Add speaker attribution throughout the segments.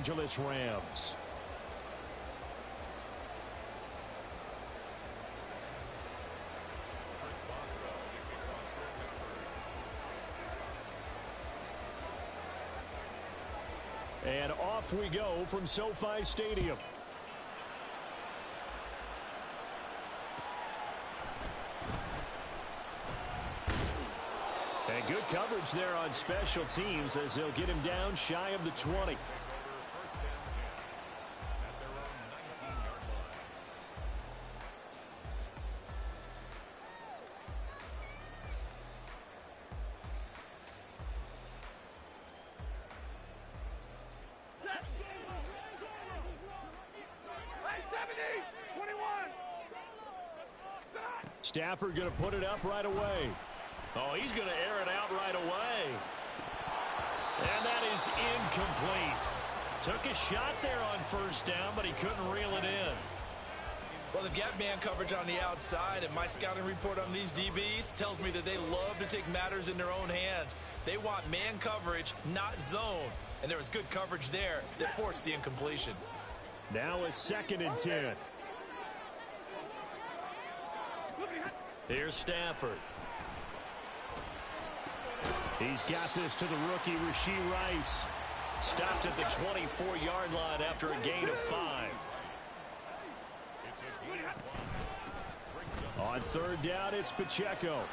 Speaker 1: Angeles Rams. And off we go from SoFi Stadium. And good coverage there on special teams as they'll get him down shy of the 20. Stafford going to put it up right away. Oh, he's going to air it out right away. And that is incomplete. Took a shot there on first down, but he couldn't reel it in.
Speaker 2: Well, they've got man coverage on the outside, and my scouting report on these DBs tells me that they love to take matters in their own hands. They want man coverage, not zone. And there was good coverage there that forced the incompletion.
Speaker 1: Now a 2nd and 10. Here's Stafford. He's got this to the rookie, Rashee Rice. Stopped at the 24-yard line after a gain of 5. On 3rd down, it's Pacheco.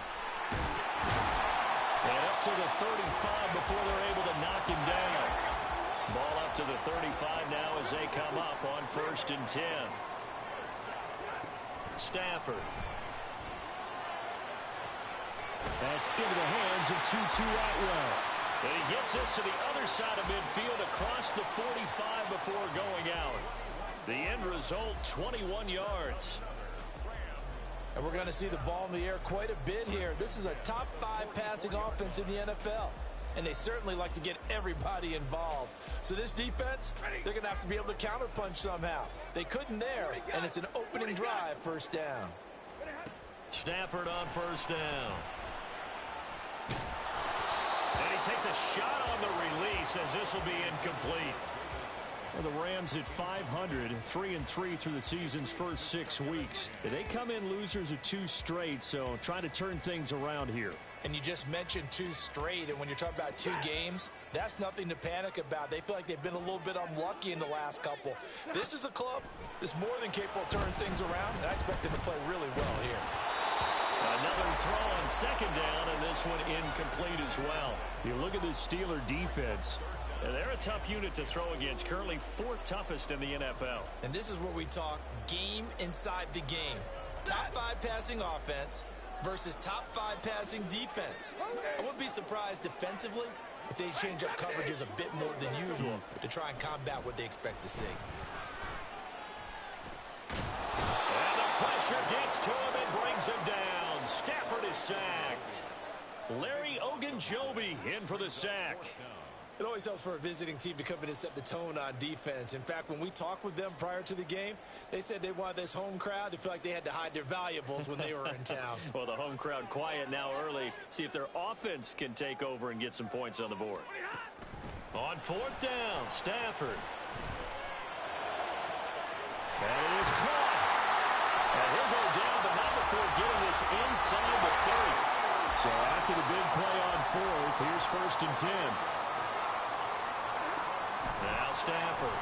Speaker 1: And up to the 35 before they're able to knock him down. Ball up to the 35 now as they come up on 1st and 10. Stafford. That's into the hands of Tutu Atwell. And he gets this to the other side of midfield across the 45 before going out. The end result, 21 yards.
Speaker 3: And we're going to see the ball in the air quite a bit here. This is a top 5 passing offense in the NFL. And they certainly like to get everybody involved. So this defense, they're going to have to be able to counterpunch somehow. They couldn't there, and it's an opening drive, 1st down.
Speaker 1: Stafford on 1st down. And he takes a shot on the release as this will be incomplete. Well, the Rams at 500, 3-3 through the season's first 6 weeks. They come in losers of 2 straight, so trying to turn things around here.
Speaker 3: And you just mentioned 2 straight, and when you're talking about 2 games, that's nothing to panic about. They feel like they've been a little bit unlucky in the last couple. This is a club that's more than capable of turning things around, and I expect them to play really well here.
Speaker 1: Another throw on 2nd down, and this one incomplete as well. You look at this Steeler defense. They're a tough unit to throw against, currently 4th toughest in the NFL.
Speaker 2: And this is where we talk game inside the game. Top 5 passing offense versus top 5 passing defense. I wouldn't be surprised defensively if they change up coverages a bit more than usual to try and combat what they expect to see.
Speaker 1: And the pressure gets to him and brings him down. Stafford is sacked. Larry Ogunjobi in for the sack.
Speaker 2: It always helps for a visiting team to come in and set the tone on defense. In fact, when we talked with them prior to the game, they said they wanted this home crowd to feel like they had to hide their valuables when they were in town.
Speaker 1: Well, the home crowd quiet now early. See if their offense can take over and get some points on the board. On 4th down, Stafford. And it is caught. And he'll go down, but not before getting this inside the 30. So after the big play on 4th, here's 1st and 10. Now Stafford.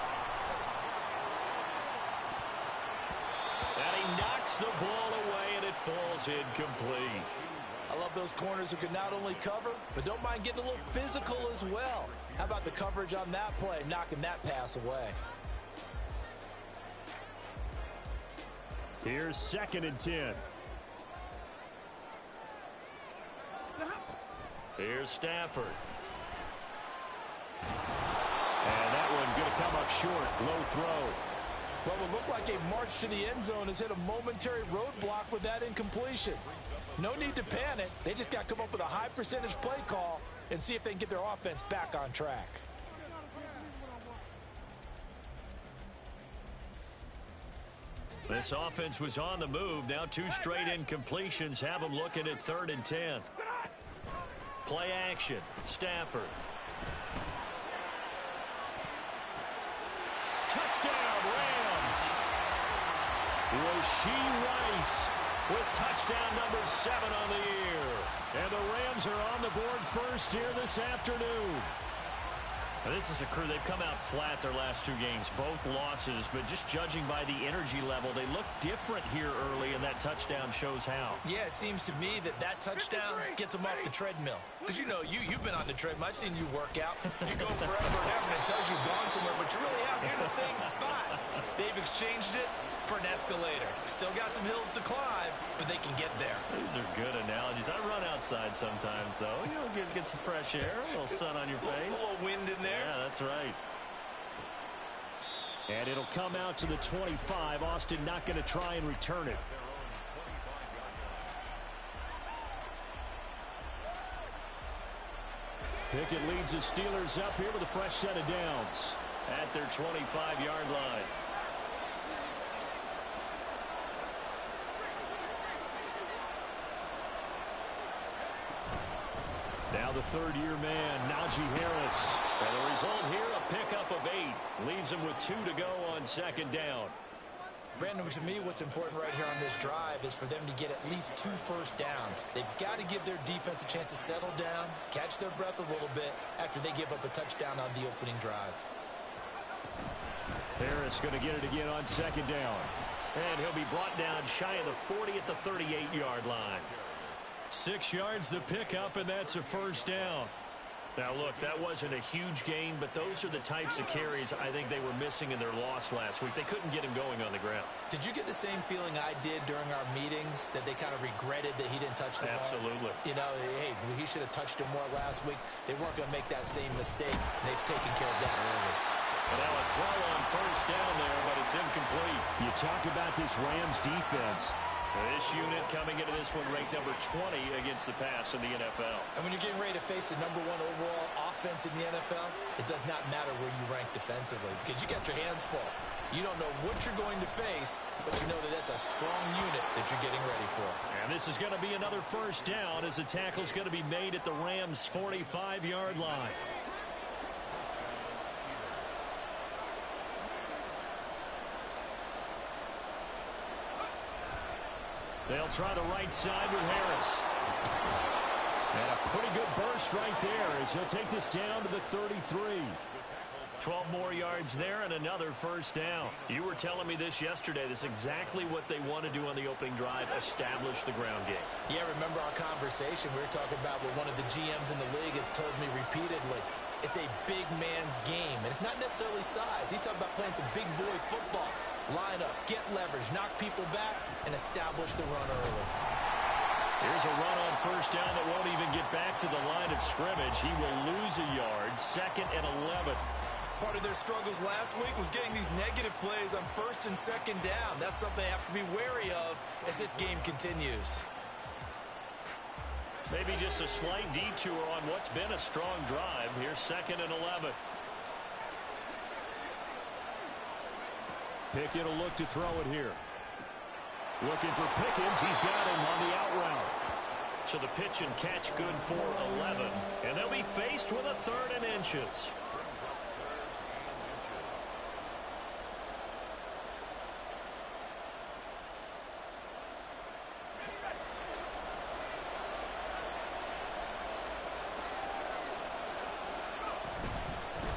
Speaker 1: And he knocks the ball away, and it falls incomplete.
Speaker 3: I love those corners who can not only cover, but don't mind getting a little physical as well. How about the coverage on that play, knocking that pass away?
Speaker 1: Here's 2nd and 10. Here's Stafford. And that one going to come up short. Low throw.
Speaker 3: Well, it would look like a march to the end zone has hit a momentary roadblock with that incompletion. No need to panic. They just got to come up with a high percentage play call and see if they can get their offense back on track.
Speaker 1: This offense was on the move. Now 2 straight incompletions have them looking at 3rd and 10. Play action. Stafford. Touchdown, Rams. Rashee Rice with touchdown number 7 on the year. And the Rams are on the board first here this afternoon. Now, this is a crew. They've come out flat their last 2 games, both losses, but just judging by the energy level, they look different here early, and that touchdown shows how.
Speaker 2: Yeah, it seems to me that touchdown gets them off the treadmill. Because, you've been on the treadmill. I've seen you work out. You go forever and ever, and it tells you you've gone somewhere, but you really have. You're in the same spot. They've exchanged it for an escalator. Still got some hills to climb, but they can get there.
Speaker 1: These are good analogies. I run outside sometimes, though. Get some fresh air, a little sun on your face.
Speaker 2: A little wind in there.
Speaker 1: Yeah, that's right. And it'll come out to the 25. Austin not going to try and return it. Pickett leads the Steelers up here with a fresh set of downs at their 25-yard line. Now the third-year man, Najee Harris. And the result here, a pickup of 8. Leaves him with 2 to go on second down.
Speaker 2: Brandon, to me, what's important right here on this drive is for them to get at least 2 first downs. They've got to give their defense a chance to settle down, catch their breath a little bit after they give up a touchdown on the opening drive.
Speaker 1: Harris going to get it again on second down. And he'll be brought down shy of the 40 at the 38-yard line. 6 yards the pickup, and that's a first down. Now, look, that wasn't a huge gain, but those are the types of carries I think they were missing in their loss last week. They couldn't get him going on the ground.
Speaker 2: Did you get the same feeling I did during our meetings, that they kind of regretted that he didn't touch the ball?
Speaker 1: Absolutely.
Speaker 2: Hey, he should have touched him more last week. They weren't going to make that same mistake, and they've taken care of that early.
Speaker 1: And now a throw on first down there, but it's incomplete. You talk about this Rams defense. This unit coming into this one ranked number 20 against the pass in the NFL.
Speaker 2: And when you're getting ready to face the number 1 overall offense in the NFL, it does not matter where you rank defensively because you got your hands full. You don't know what you're going to face, but you know that that's a strong unit that you're getting ready for.
Speaker 1: And this is going to be another first down as the tackle's going to be made at the Rams' 45-yard line. They'll try the right side with Harris. And a pretty good burst right there as he'll take this down to the 33. 12 more yards there and another first down. You were telling me this yesterday. This is exactly what they want to do on the opening drive, establish the ground game.
Speaker 2: Yeah, remember our conversation. We were talking about what one of the GMs in the league has told me repeatedly. It's a big man's game, and it's not necessarily size. He's talking about playing some big boy football. Line up, get leverage, knock people back, and establish the run early.
Speaker 1: Here's a run on first down that won't even get back to the line of scrimmage. He will lose a yard, 2nd and 11.
Speaker 2: Part of their struggles last week was getting these negative plays on 1st and 2nd down. That's something they have to be wary of as this game continues.
Speaker 1: Maybe just a slight detour on what's been a strong drive. Here's 2nd and 11. Pickett will look to throw it here. Looking for Pickens. He's got him on the out route. So the pitch and catch good for 11. And they'll be faced with a 3rd and inches.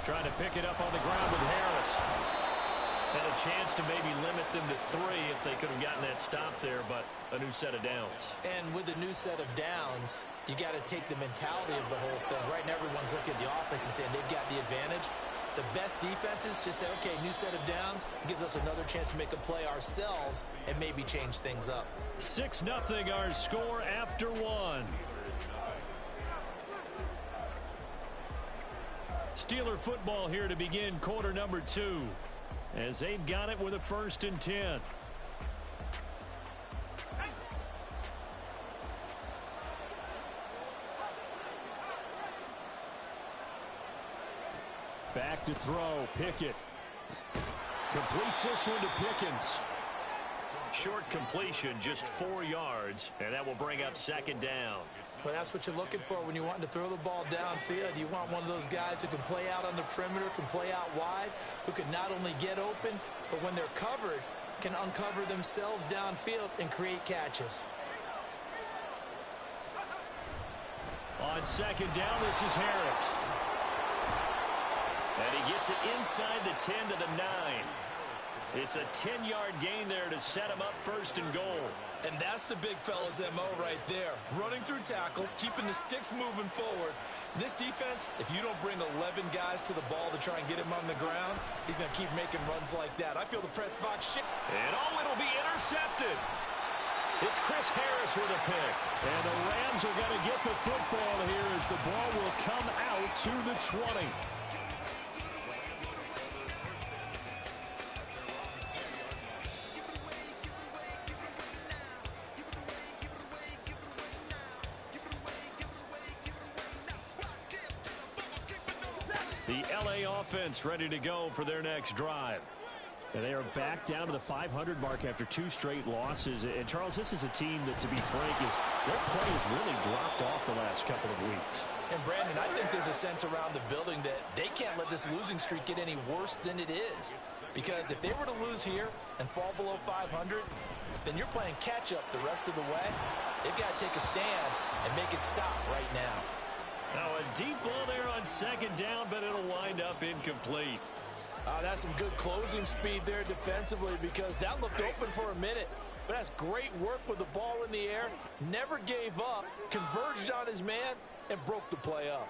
Speaker 1: Trying to pick it up on the ground with Harris. And a chance to maybe limit them to 3 if they could have gotten that stop there, but a new set of downs.
Speaker 2: And with a new set of downs, you got to take the mentality of the whole thing. Right now, everyone's looking at the offense and saying they've got the advantage. The best defenses just say, okay, new set of downs, gives us another chance to make a play ourselves and maybe change things up.
Speaker 1: 6-0 our score after 1. Steeler football here to begin quarter number 2. As they've got it with a 1st and 10. Back to throw. Pickett completes this one to Pickens. Short completion, just 4 yards, and that will bring up 2nd down.
Speaker 2: Well, that's what you're looking for when you're wanting to throw the ball downfield. You want one of those guys who can play out on the perimeter, can play out wide, who can not only get open, but when they're covered, can uncover themselves downfield and create catches.
Speaker 1: On second down, this is Harris. And he gets it inside the 10 to the 9. It's a 10-yard gain there to set him up first and goal.
Speaker 2: And that's the big fella's MO right there. Running through tackles, keeping the sticks moving forward. This defense, if you don't bring 11 guys to the ball to try and get him on the ground, he's going to keep making runs like that. I feel the press box shit.
Speaker 1: And it'll be intercepted. It's Chris Harris with a pick. And the Rams are going to get the football here as the ball will come out to the 20. The LA offense ready to go for their next drive. And they are back down to the 500 mark after 2 straight losses. And, Charles, this is a team that, to be frank, their play has really dropped off the last couple of weeks.
Speaker 2: And, Brandon, I think there's a sense around the building that they can't let this losing streak get any worse than it is. Because if they were to lose here and fall below 500, then you're playing catch-up the rest of the way. They've got to take a stand and make it stop right now.
Speaker 1: Now a deep ball there on second down, but it'll wind up incomplete.
Speaker 3: That's some good closing speed there defensively, because that looked open for a minute. But that's great work with the ball in the air. Never gave up, converged on his man, and broke the play up.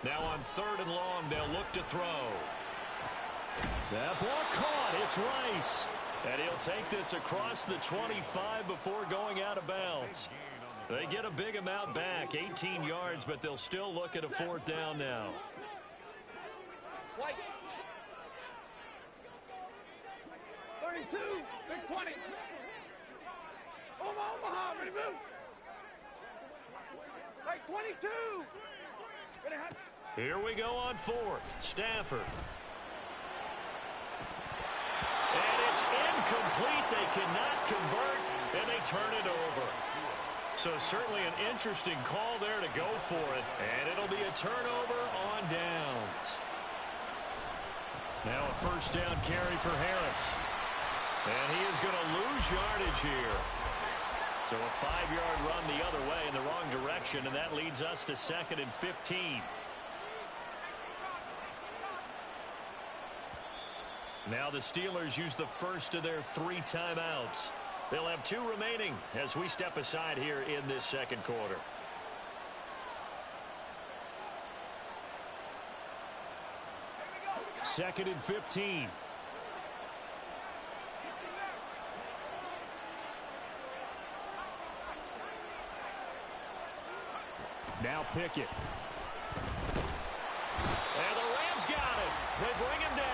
Speaker 1: Now on third and long, they'll look to throw. That ball caught. It's Rice. And he'll take this across the 25 before going out of bounds. They get a big amount back, 18 yards, but they'll still look at a 4th down now.
Speaker 4: White. 32, big 20. Omaha, ready to move. Like 22. Ready, hot.
Speaker 1: Here we go on 4th. Stafford. And it's incomplete. They cannot convert, and they turn it over. So certainly an interesting call there to go for it. And it'll be a turnover on downs. Now a 1st down carry for Harris. And he is going to lose yardage here. So a 5-yard run the other way in the wrong direction, and that leads us to 2nd and 15. Now the Steelers use the first of their 3 timeouts. They'll have 2 remaining as we step aside here in this second quarter. Second and 15. Now Pickett. And the Rams got it. They bring him down.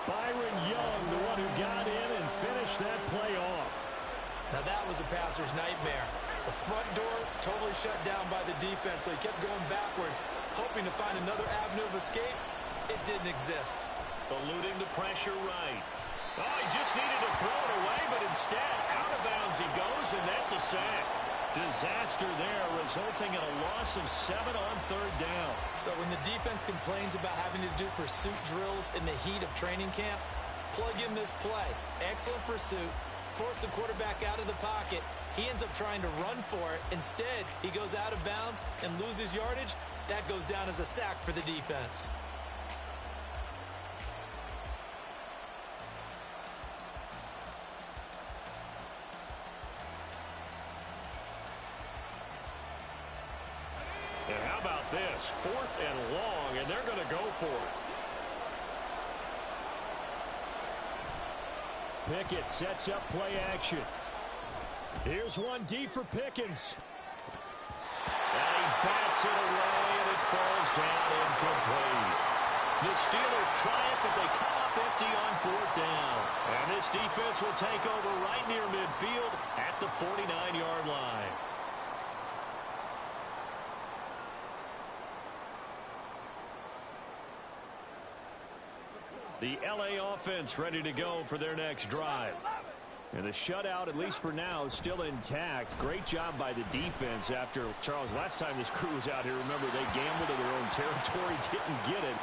Speaker 1: Byron Young, the one who got in and finished that play off.
Speaker 2: Now that was a passer's nightmare. The front door totally shut down by the defense, so he kept going backwards, hoping to find another avenue of escape. It didn't exist.
Speaker 1: Eluding the pressure right. Oh, he just needed to throw it away, but instead, out of bounds he goes, and that's a sack. Disaster there, resulting in a loss of 7 on 3rd down.
Speaker 2: So when the defense complains about having to do pursuit drills in the heat of training camp, plug in this play. Excellent pursuit. Force the quarterback out of the pocket. He ends up trying to run for it. Instead, he goes out of bounds and loses yardage. That goes down as a sack for the defense.
Speaker 1: And how about this? 4th and long, and they're going to go for it. Pickett sets up play action. Here's one deep for Pickens. And he bats it away, and it falls down incomplete. The Steelers try it, but they come up empty on 4th down. And this defense will take over right near midfield at the 49-yard line. The LA offense ready to go for their next drive. And the shutout, at least for now, is still intact. Great job by the defense after, Charles, last time this crew was out here, remember, they gambled in their own territory, didn't get it.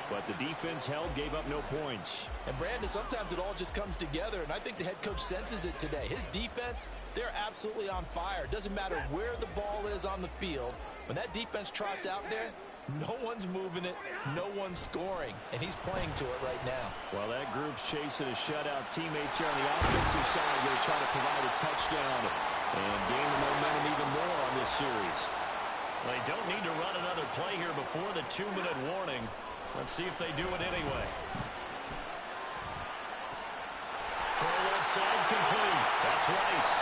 Speaker 1: But the defense held, gave up no points.
Speaker 3: And, Brandon, sometimes it all just comes together, and I think the head coach senses it today. His defense, they're absolutely on fire. It doesn't matter where the ball is on the field. When that defense trots out there, no one's moving it, no one's scoring, and he's playing to it right now.
Speaker 1: Well, that group's chasing a shutout. Teammates here on the offensive side going to try to provide a touchdown and gain the momentum even more on this series. They don't need to run another play here before the 2-minute warning. Let's see if they do it anyway. Throw left side complete. That's Rice.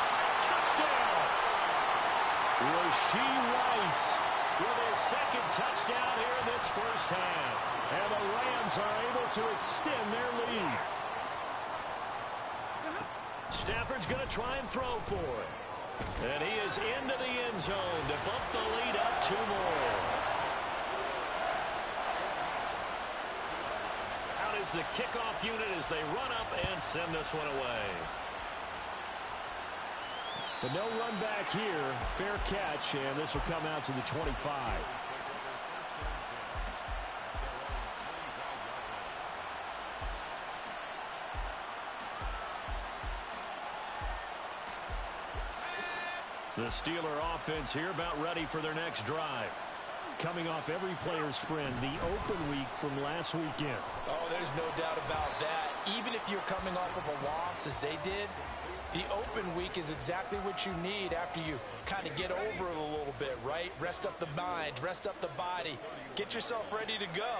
Speaker 1: Touchdown! Rashee Rice with his second touchdown here in this first half. And the Rams are able to extend their lead. Stafford's going to try and throw for it. And he is into the end zone to bump the lead up 2 more. Out is the kickoff unit as they run up and send this one away. But no run back here. Fair catch, and this will come out to the 25. The Steeler offense here about ready for their next drive. Coming off every player's friend, the open week from last weekend.
Speaker 3: Oh, there's no doubt about that. Even if you're coming off of a loss as they did, the open week is exactly what you need after you kind of get over it a little bit, right? Rest up the mind, rest up the body, get yourself ready to go.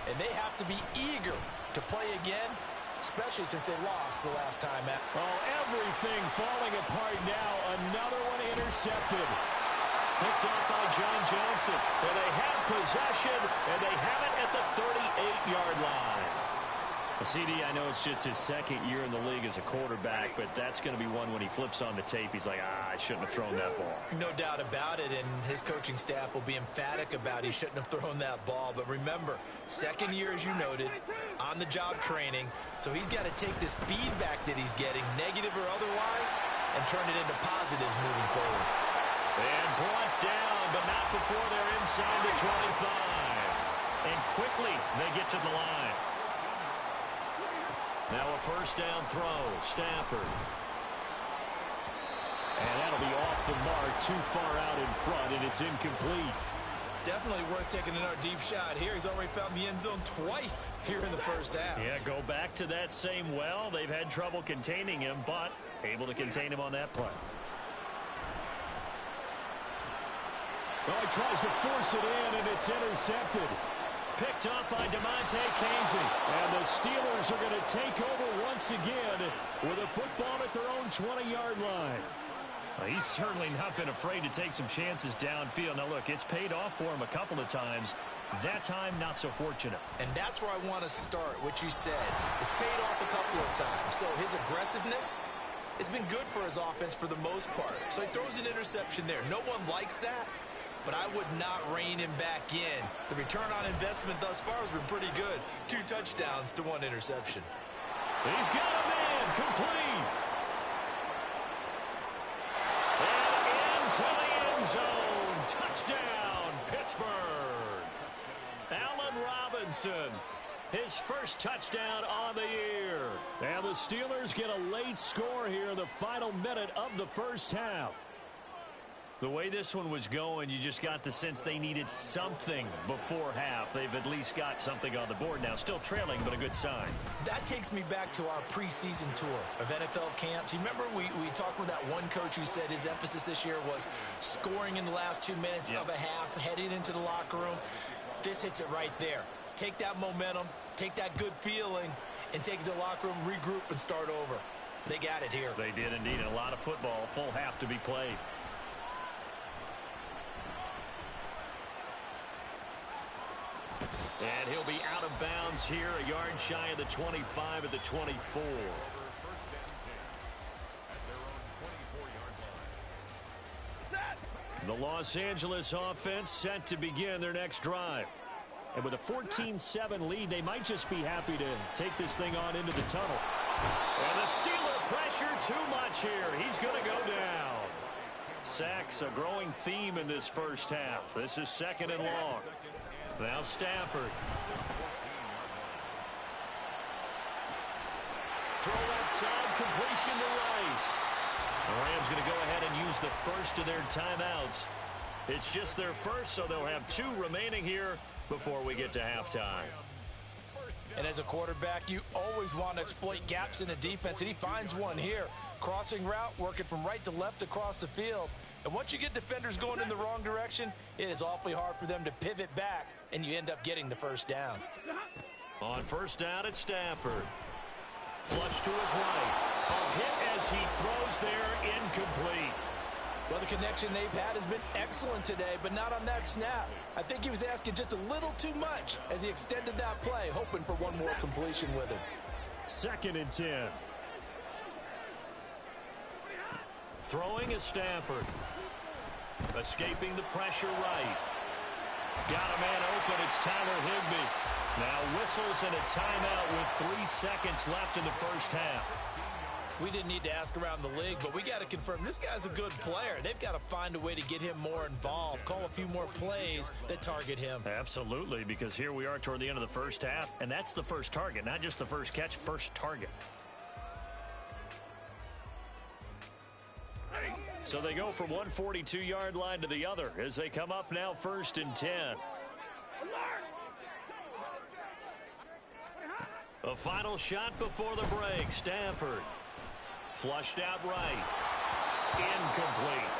Speaker 3: And they have to be eager to play again, especially since they lost the last time.
Speaker 1: Oh, everything falling apart now. Another one intercepted. Picked off by John Johnson. And they have possession, and they have it at the 38-yard line. CD, I know it's just his second year in the league as a quarterback, but that's going to be one when he flips on the tape. He's like, I shouldn't have thrown that ball.
Speaker 3: No doubt about it, and his coaching staff will be emphatic about he shouldn't have thrown that ball. But remember, second year, as you noted, on-the-job training, so he's got to take this feedback that he's getting, negative or otherwise, and turn it into positives moving forward.
Speaker 1: And brought down, but not before they're inside the 25. And quickly, they get to the line. Now a first down throw, Stafford. And that'll be off the mark, too far out in front, and it's incomplete.
Speaker 3: Definitely worth taking another deep shot here. He's already found the end zone twice here in the first half.
Speaker 1: Yeah, go back to that same well. They've had trouble containing him, but able to contain him on that play. Well, he tries to force it in, and it's intercepted. Picked up by DeMonte Casey. And the Steelers are going to take over once again with a football at their own 20-yard line. Well, he's certainly not been afraid to take some chances downfield. Now, look, it's paid off for him a couple of times. That time, not so fortunate.
Speaker 3: And that's where I want to start, what you said. It's paid off a couple of times. So his aggressiveness has been good for his offense for the most part. So he throws an interception there. No one likes that. But I would not rein him back in. The return on investment thus far has been pretty good. 2 touchdowns to 1 interception.
Speaker 1: He's got a man complete. And into the end zone. Touchdown, Pittsburgh. Allen Robinson. His first touchdown on the year. And the Steelers get a late score here in the final minute of the first half. The way this one was going, you just got the sense they needed something before half. They've at least got something on the board now. Still trailing, but a good sign.
Speaker 3: That takes me back to our preseason tour of NFL camps. You remember we talked with that one coach who said his emphasis this year was scoring in the last 2 minutes of a half, heading into the locker room. This hits it right there. Take that momentum, take that good feeling, and take it to the locker room, regroup, and start over. They got it here.
Speaker 1: They did indeed. And a lot of football, full half to be played. And he'll be out of bounds here, a yard shy of the 25 at the 24. The Los Angeles offense set to begin their next drive. And with a 14-7 lead, they might just be happy to take this thing on into the tunnel. And the Steeler pressure too much here. He's going to go down. Sacks, a growing theme in this first half. This is 2nd and long. Now Stafford. Throw outside, completion to Rice. The Rams going to go ahead and use the first of their timeouts. It's just their first, so they'll have 2 remaining here before we get to halftime.
Speaker 3: And as a quarterback, you always want to exploit gaps in a defense, and he finds one here. Crossing route, working from right to left across the field. And once you get defenders going in the wrong direction, it is awfully hard for them to pivot back, and you end up getting the first down.
Speaker 1: On first down, it's Stafford. Flush to his right. A hit as he throws there, incomplete.
Speaker 3: Well, the connection they've had has been excellent today, but not on that snap. I think he was asking just a little too much as he extended that play, hoping for one more completion with him.
Speaker 1: 2nd and 10. Throwing is Stafford. Escaping the pressure right. Got a man open. It's Tyler Higbee. Now whistles and a timeout with 3 seconds left in the first half.
Speaker 3: We didn't need to ask around the league, but we got to confirm this guy's a good player. They've got to find a way to get him more involved, call a few more plays that target him.
Speaker 1: Absolutely, because here we are toward the end of the first half, and that's the first target, not just the first catch, first target. So they go from one 42-yard line to the other as they come up now 1st and 10. A final shot before the break. Stafford. Flushed out right. Incomplete.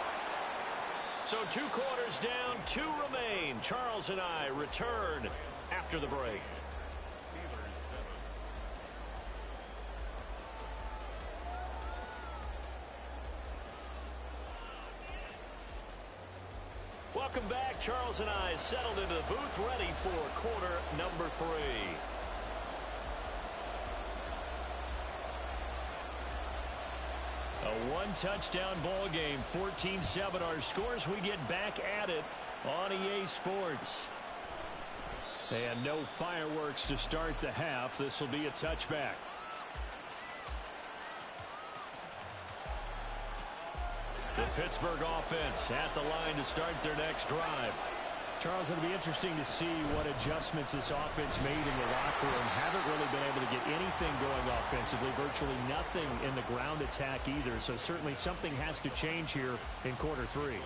Speaker 1: So 2 quarters down, 2 remain. Charles and I return after the break. Welcome back. Charles and I settled into the booth, ready for quarter number 3. A 1-touchdown ball game, 14-7 our scores. We get back at it on EA Sports. And no fireworks to start the half. This will be a touchback. The Pittsburgh offense at the line to start their next drive. Charles, it'll be interesting to see what adjustments this offense made in the locker room. Haven't really been able to get anything going offensively, virtually nothing in the ground attack either. So certainly something has to change here in quarter 3.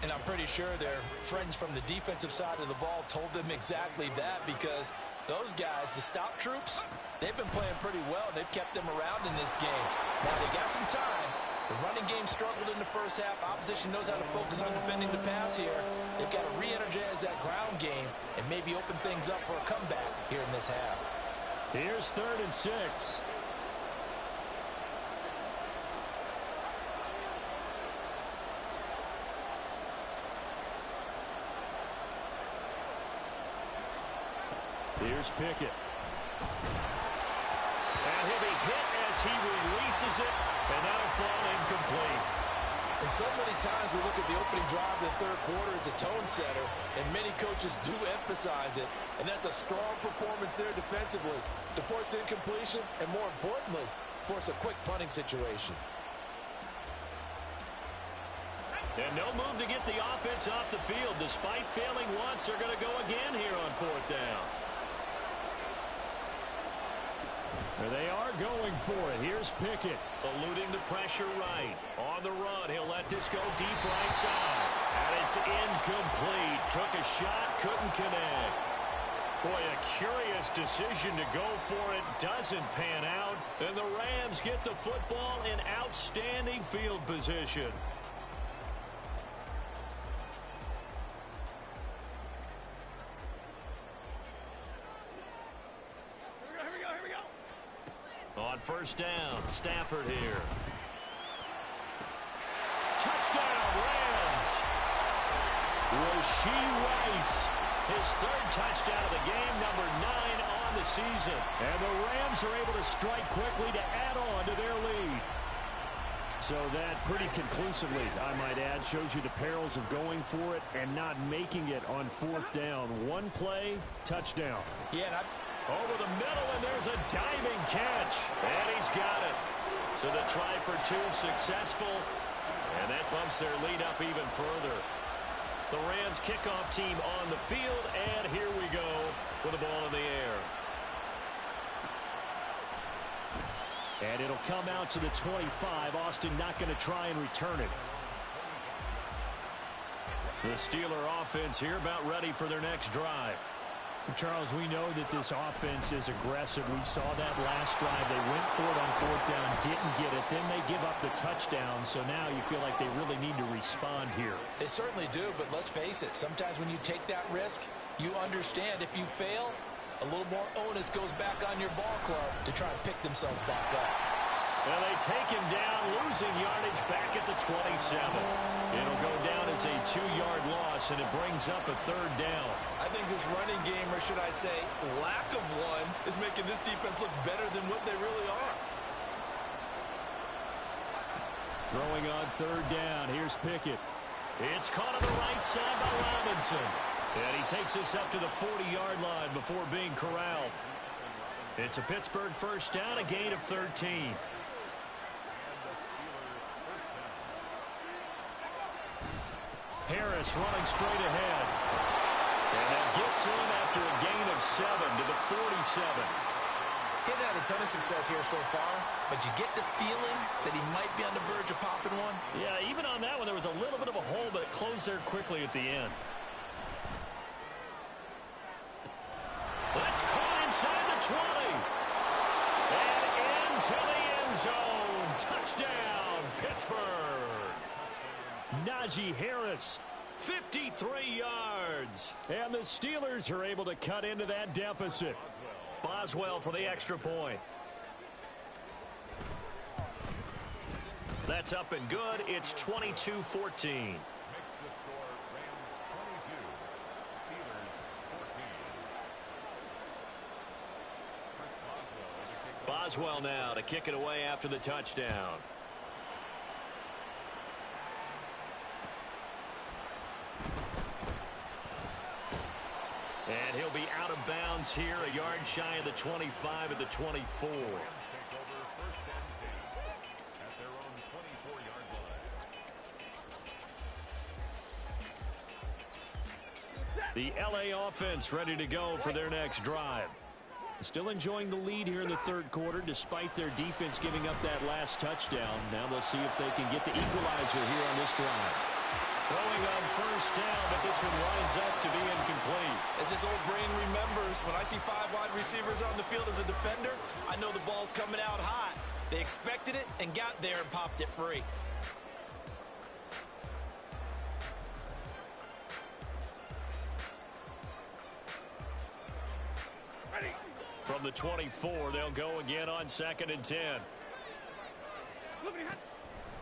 Speaker 3: And I'm pretty sure their friends from the defensive side of the ball told them exactly that, because those guys, the stop troops, they've been playing pretty well. They've kept them around in this game. Now they got some time. The running game struggled in the first half. Opposition knows how to focus on defending the pass here. They've got to re-energize that ground game and maybe open things up for a comeback here in this half.
Speaker 1: Here's 3rd and 6. Here's Pickett. And he'll be hit as he releases it, and that'll fall incomplete.
Speaker 3: And so many times we look at the opening drive of the 3rd quarter as a tone setter, and many coaches do emphasize it, and that's a strong performance there defensively to force incompletion and, more importantly, force a quick punting situation.
Speaker 1: And no move to get the offense off the field. Despite failing once, they're going to go again here on 4th down. There they are going for it. Here's Pickett. Eluding the pressure right. On the run, he'll let this go deep right side. And it's incomplete. Took a shot, couldn't connect. Boy, a curious decision to go for it. Doesn't pan out. And the Rams get the football in outstanding field position. On first down, Stafford here. Touchdown, Rams! Rashee Rice, his 3rd touchdown of the game, number 9 on the season. And the Rams are able to strike quickly to add on to their lead. So that pretty conclusively, I might add, shows you the perils of going for it and not making it on fourth down. One play, touchdown.
Speaker 3: Yeah,
Speaker 1: over the middle, and there's a diving catch. And he's got it. So the try for two successful, and that bumps their lead up even further. The Rams kickoff team on the field, and here we go with the ball in the air. And it'll come out to the 25. Austin not going to try and return it. The Steeler offense here about ready for their next drive. Charles, we know that this offense is aggressive. We saw that last drive. They went for it on fourth down, didn't get it. Then they give up the touchdown. So now you feel like they really need to respond here.
Speaker 3: They certainly do, but let's face it. Sometimes when you take that risk, you understand if you fail, a little more onus goes back on your ball club to try and pick themselves back up.
Speaker 1: Well, they take him down, losing yardage back at the 27. It'll go down as a 2-yard loss, and it brings up a third down.
Speaker 2: I think this running game, or should I say lack of one, is making this defense look better than what they really are.
Speaker 1: Throwing on third down. Here's Pickett. It's caught on the right side by Robinson. And he takes this up to the 40-yard line before being corralled. It's a Pittsburgh first down, a gain of 13. Harris running straight ahead. And that gets him after a gain of 7 to the 47.
Speaker 2: He's had a ton of success here so far, but you get the feeling that he might be on the verge of popping one.
Speaker 1: Yeah, even on that one, there was a little bit of a hole, but it closed there quickly at the end. That's caught inside the 20. And into the end zone. Touchdown, Pittsburgh. Najee Harris, 53 yards. And the Steelers are able to cut into that deficit. Boswell for the extra point. That's up and good. It's 22-14. Boswell now to kick it away after the touchdown. And he'll be out of bounds here, a yard shy of the 25 at the 24. The LA offense ready to go for their next drive. Still enjoying the lead here in the third quarter despite their defense giving up that last touchdown. Now they'll see if they can get the equalizer here on this drive. Throwing on first down, but this one winds up to be incomplete.
Speaker 2: As this old brain remembers, when I see 5 wide receivers on the field as a defender, I know the ball's coming out hot. They expected it and got there and popped it free.
Speaker 1: From the 24, they'll go again on 2nd and 10.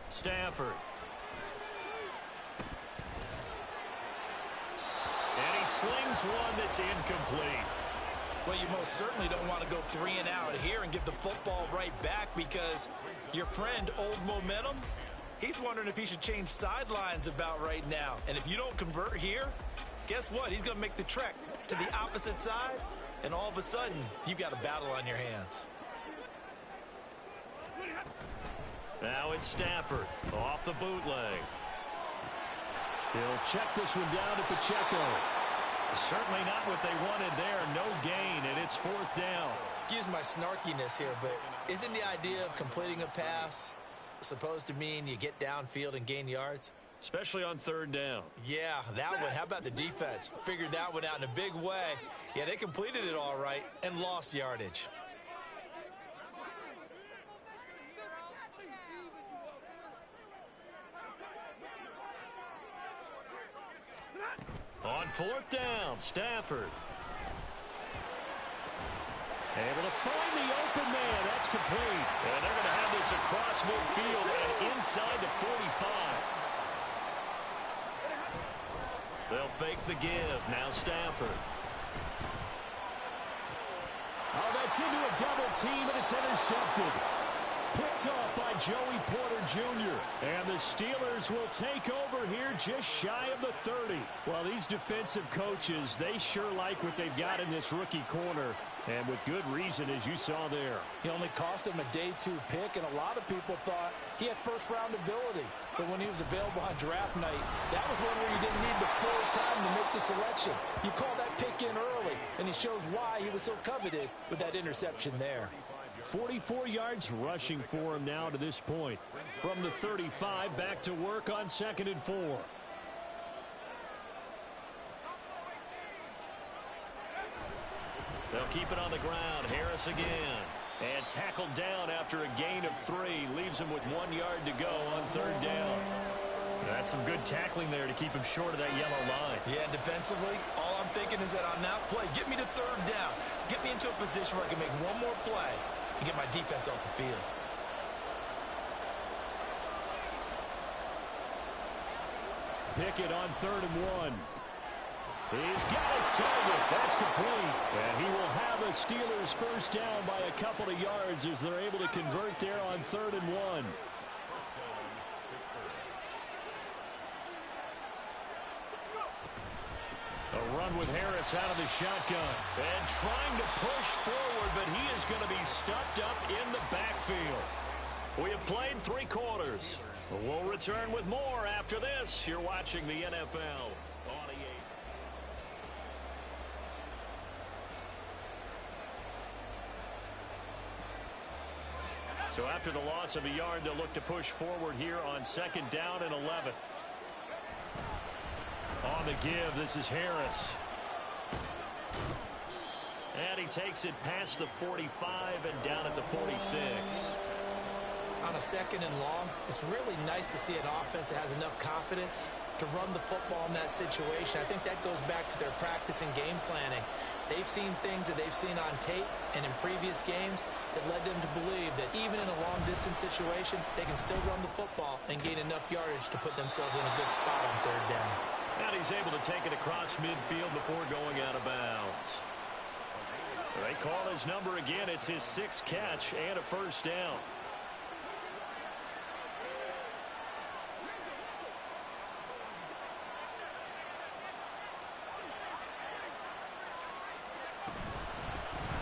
Speaker 1: Stafford. And he slings one that's incomplete.
Speaker 2: Well, you most certainly don't want to go 3 and out here and give the football right back because your friend, Old Momentum, he's wondering if he should change sidelines about right now. And if you don't convert here, guess what? He's going to make the trek to the opposite side, and all of a sudden, you've got a battle on your hands.
Speaker 1: Now it's Stafford off the bootleg. He'll check this one down to Pacheco. Certainly not what they wanted there. No gain, and it's 4th down.
Speaker 2: Excuse my snarkiness here, but isn't the idea of completing a pass supposed to mean you get downfield and gain yards?
Speaker 1: Especially on 3rd down.
Speaker 2: Yeah, that one. How about the defense? Figured that one out in a big way. Yeah, they completed it all right and lost yardage.
Speaker 1: On 4th down, Stafford. Able to find the open man. That's complete. And they're going to have this across midfield and inside the 45. They'll fake the give. Now Stafford. Oh, that's into a double team, and it's intercepted. Picked off by Joey Porter Jr. And the Steelers will take over here just shy of the 30. Well, these defensive coaches, they sure like what they've got in this rookie corner. And with good reason, as you saw there.
Speaker 3: He only cost him a day 2 pick, and a lot of people thought he had first-round ability. But when he was available on draft night, that was one where you didn't need the full time to make the selection. You call that pick in early, and he shows why he was so coveted with that interception there.
Speaker 1: 44 yards rushing for him now to this point. From the 35, back to work on 2nd and 4. They'll keep it on the ground. Harris again. And tackled down after a gain of 3. Leaves him with 1 yard to go on 3rd down. That's some good tackling there to keep him short of that yellow line.
Speaker 2: Yeah, defensively, all I'm thinking is that on that play, get me to 3rd down. Get me into a position where I can make one more play and get my defense off the field.
Speaker 1: Pickett on 3rd and 1. He's got his target. That's complete. And he will have a Steelers first down by a couple of yards as they're able to convert there on 3rd and 1. A run with Harris out of the shotgun. And trying to push forward, but he is going to be stuffed up in the backfield. We have played 3 quarters. We'll return with more after this. You're watching the NFL on EA. So after the loss of a yard, they'll look to push forward here on 2nd down and 11. On the give, this is Harris. And he takes it past the 45 and down at the 46.
Speaker 2: On a 2nd and long, it's really nice to see an offense that has enough confidence to run the football in that situation. I think that goes back to their practice and game planning. They've seen things that they've seen on tape and in previous games that led them to believe that even in a long-distance situation, they can still run the football and gain enough yardage to put themselves in a good spot on 3rd down.
Speaker 1: And he's able to take it across midfield before going out of bounds. They call his number again. It's his 6th catch and a first down.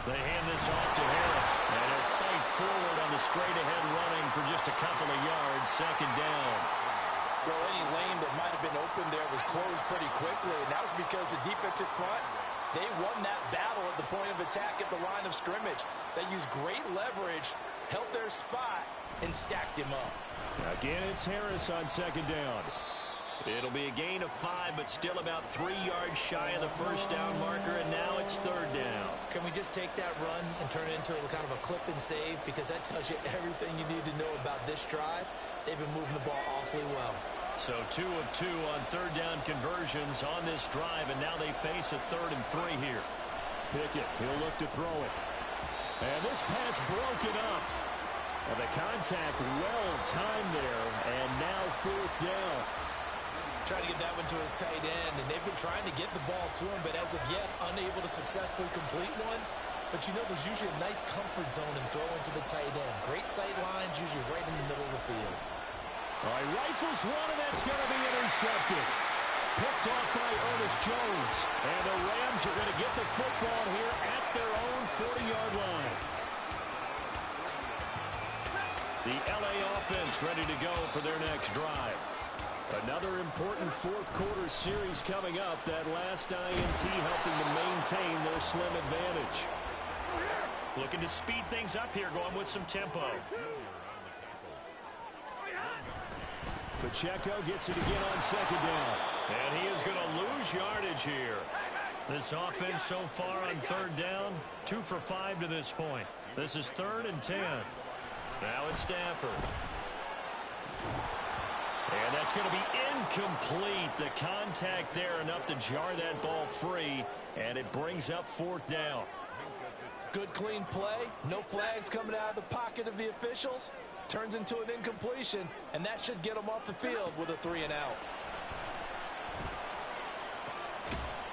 Speaker 1: They hand this off to Harris. And he'll fight forward on the straight-ahead running for just a couple of yards. 2nd down.
Speaker 3: Well, any lane that might have been open there was closed pretty quickly, and that was because the defensive front, they won that battle at the point of attack at the line of scrimmage. They used great leverage, held their spot, and stacked him up.
Speaker 1: Again, it's Harris on 2nd down. It'll be a gain of 5, but still about 3 yards shy of the first down marker, and now it's 3rd down.
Speaker 2: Can we just take that run and turn it into a kind of a clip and save? Because that tells you everything you need to know about this drive. They've been moving the ball awfully well.
Speaker 1: So 2 of 2 on 3rd down conversions on this drive, and now they face a 3rd and 3 here. Pickett, he'll look to throw it. And this pass broken up. And the contact well timed there, and now 4th down.
Speaker 2: Trying to get that one to his tight end, and they've been trying to get the ball to him, but as of yet, unable to successfully complete one. But you know, there's usually a nice comfort zone in throwing to the tight end. Great sight lines, usually right in the middle of the field.
Speaker 1: All right, rifles one, and that's going to be intercepted. Picked off by Ernest Jones. And the Rams are going to get the football here at their own 40-yard line. The LA offense ready to go for their next drive. Another important 4th quarter series coming up. That last INT helping to maintain their slim advantage. Looking to speed things up here, going with some tempo. Pacheco gets it again on 2nd down. And he is going to lose yardage here. This offense so far on 3rd down, 2 for 5 to this point. This is 3rd and 10. Now it's Stafford. And that's going to be incomplete. The contact there enough to jar that ball free, and it brings up 4th down.
Speaker 3: Good clean play. No flags coming out of the pocket of the officials. Turns into an incompletion, and that should get them off the field with a 3 and out.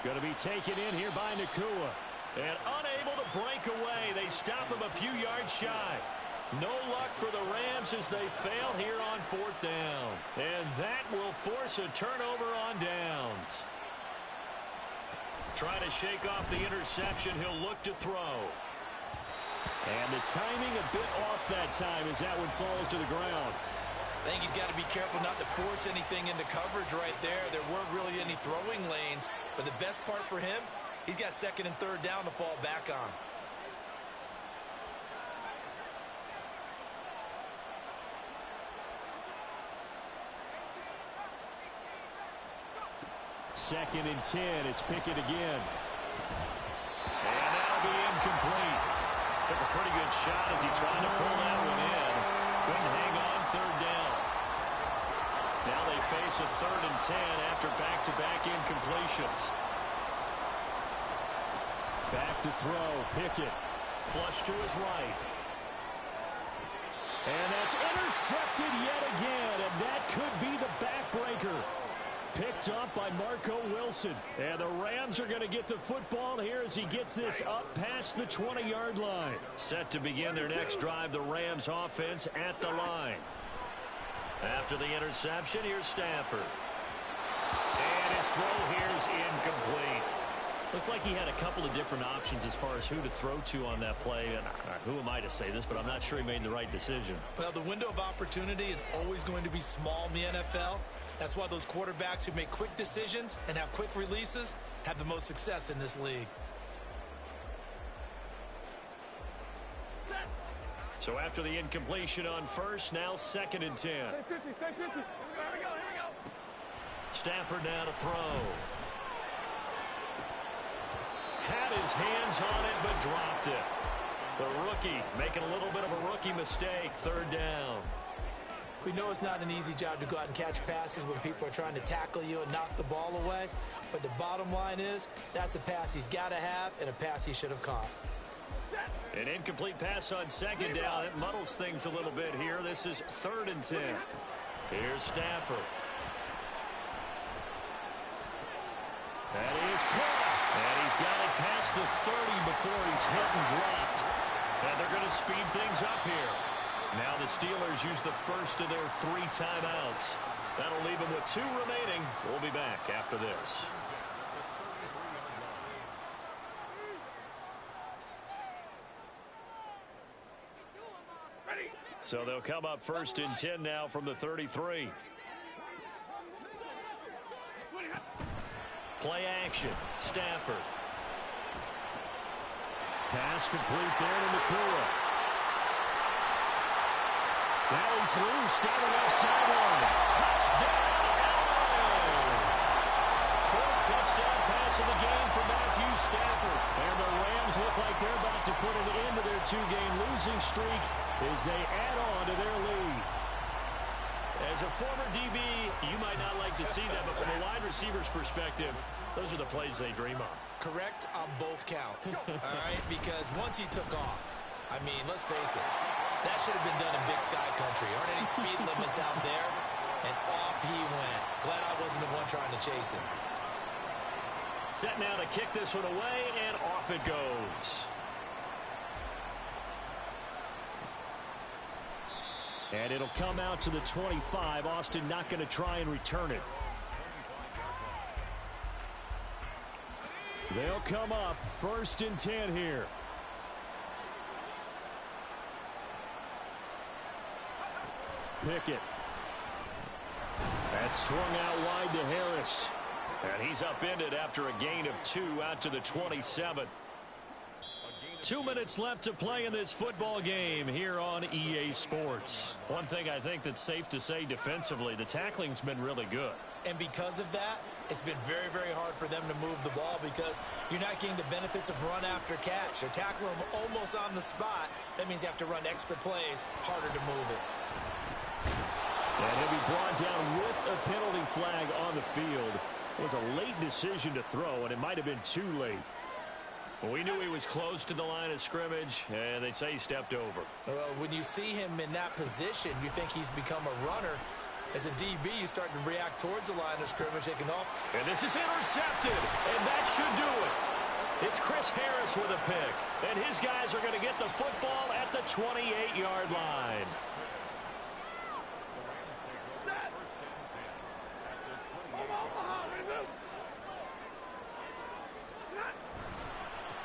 Speaker 1: Going to be taken in here by Nakua. And unable to break away. They stop him a few yards shy. No luck for the Rams as they fail here on 4th down. And that will force a turnover on downs. Trying to shake off the interception. He'll look to throw. And the timing a bit off that time as that one falls to the ground.
Speaker 2: I think he's got to be careful not to force anything into coverage right there. There weren't really any throwing lanes. But the best part for him, he's got 2nd and 3rd down to fall back on.
Speaker 1: Second and 10. It's Pickett again. And that'll be incomplete. Took a pretty good shot as he tried to pull that one in. Couldn't hang on 3rd down. Now they face a 3rd and 10 after back-to-back incompletions. Back to throw. Pickett. Flush to his right. And that's intercepted yet again. And that could be the backbreaker. Picked up by Marco Wilson. And the Rams are going to get the football here as he gets this up past the 20-yard line. Set to begin their next drive, the Rams offense at the line. After the interception, here's Stafford. And his throw here is incomplete. Looked like he had a couple of different options as far as who to throw to on that play. And who am I to say this, but I'm not sure he made the right decision.
Speaker 2: Well, the window of opportunity is always going to be small in the NFL. That's why those quarterbacks who make quick decisions and have quick releases have the most success in this league.
Speaker 1: So after the incompletion on first, now 2nd and 10.
Speaker 4: Stay 50, stay 50. Here we go, here we go.
Speaker 1: Stafford now to throw. Had his hands on it, but dropped it. The rookie making a little bit of a rookie mistake. 3rd down.
Speaker 2: We know it's not an easy job to go out and catch passes when people are trying to tackle you and knock the ball away. But the bottom line is, that's a pass he's got to have and a pass he should have caught.
Speaker 1: An incomplete pass on 2nd down. It muddles things a little bit here. This is 3rd and 10. Here's Stafford. That is caught. And he's got it past the 30 before he's hit and dropped. And they're going to speed things up here. Now the Steelers use the first of their 3 timeouts. That'll leave them with 2 remaining. We'll be back after this. So they'll come up 1st and 10 now from the 33. Play action. Stafford. Pass complete there to McCoy. Now he's loose down the left sideline. Touchdown, LA! 4th touchdown pass of the game for Matthew Stafford. And the Rams look like they're about to put an end to their 2-game losing streak as they add on to their lead. As a former DB, you might not like to see that, but from a wide receiver's perspective, those are the plays they dream of.
Speaker 2: Correct on both counts, all right? Because once he took off, I mean, let's face it, that should have been done in Big Sky Country. Aren't any speed limits out there? And off he went. Glad I wasn't the one trying to chase him.
Speaker 1: Set now to kick this one away, and off it goes. And it'll come out to the 25. Austin not going to try and return it. They'll come up 1st and 10 here. Pickett. That's swung out wide to Harris. And he's upended after a gain of 2 out to the 27. 2 minutes left to play in this football game here on EA Sports. One thing I think that's safe to say defensively, the tackling's been really good.
Speaker 2: And because of that, it's been very, very hard for them to move the ball because you're not getting the benefits of run after catch. They're tackling them almost on the spot. That means you have to run extra plays, harder to move it.
Speaker 1: And he'll be brought down with a penalty flag on the field. It was a late decision to throw, and it might have been too late. Well, we knew he was close to the line of scrimmage, and they say he stepped over.
Speaker 2: Well, when you see him in that position, you think he's become a runner. As a DB, you start to react towards the line of scrimmage, taking off.
Speaker 1: And this is intercepted, and that should do it. It's Chris Harris with a pick. And his guys are going to get the football at the 28-yard line.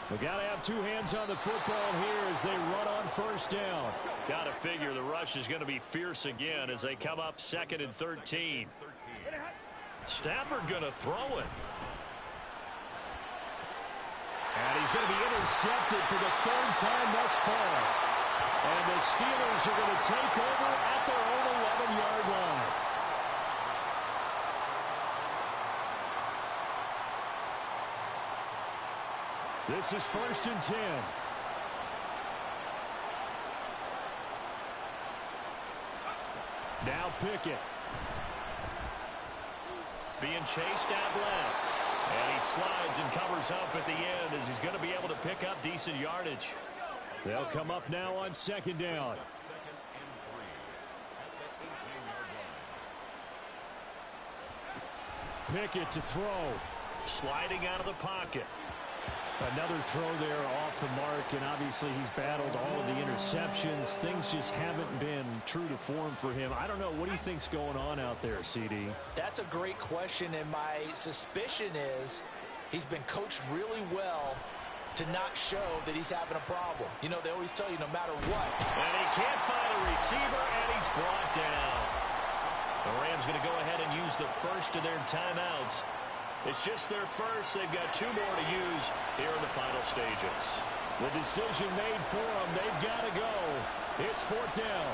Speaker 1: We got to have two hands on the football here as they run on first down. Got to figure the rush is going to be fierce again as they come up 2nd and 13. Stafford going to throw it. And he's going to be intercepted for the 3rd time thus far. And the Steelers are going to take over at their own 11-yard line. This is 1st and 10. Now Pickett. Being chased out left. And he slides and covers up at the end as he's going to be able to pick up decent yardage. They'll come up now on 2nd down. Pickett to throw. Sliding out of the pocket. Another throw there off the mark, and obviously he's battled all of the interceptions. Things just haven't been true to form for him. I don't know. What do you think's going on out there, CD?
Speaker 3: That's a great question, and my suspicion is he's been coached really well to not show that he's having a problem. You know, they always tell you no matter what.
Speaker 1: And he can't find a receiver, and he's brought down. The Rams going to go ahead and use the first of their timeouts. It's just their first. They've got 2 more to use here in the final stages. The decision made for them. They've got to go. It's 4th down.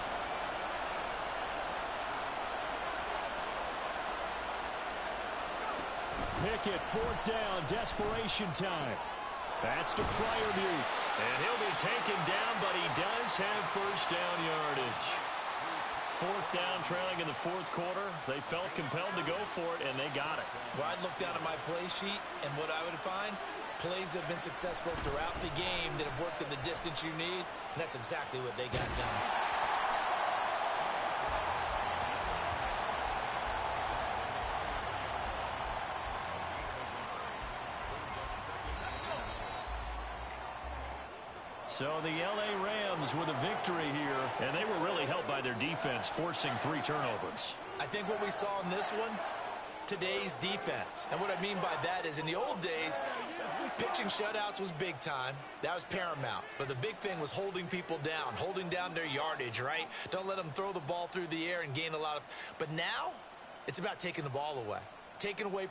Speaker 1: Pickett, 4th down. Desperation time. That's to Freiermuth. And he'll be taken down, but he does have first down yardage. 4th down, trailing in the 4th quarter. They felt compelled to go for it, and they got it.
Speaker 2: Well, I'd look down at my play sheet, and what I would find, plays have been successful throughout the game that have worked in the distance you need, and that's exactly what they got done.
Speaker 1: So the L.A. Rams with a victory here, and they were really helped by their defense, forcing 3 turnovers.
Speaker 2: I think what we saw in this one, today's defense. And what I mean by that is in the old days, pitching shutouts was big time. That was paramount. But the big thing was holding people down, holding down their yardage, right? Don't let them throw the ball through the air and gain a lot of... But now, it's about taking the ball away. Taking away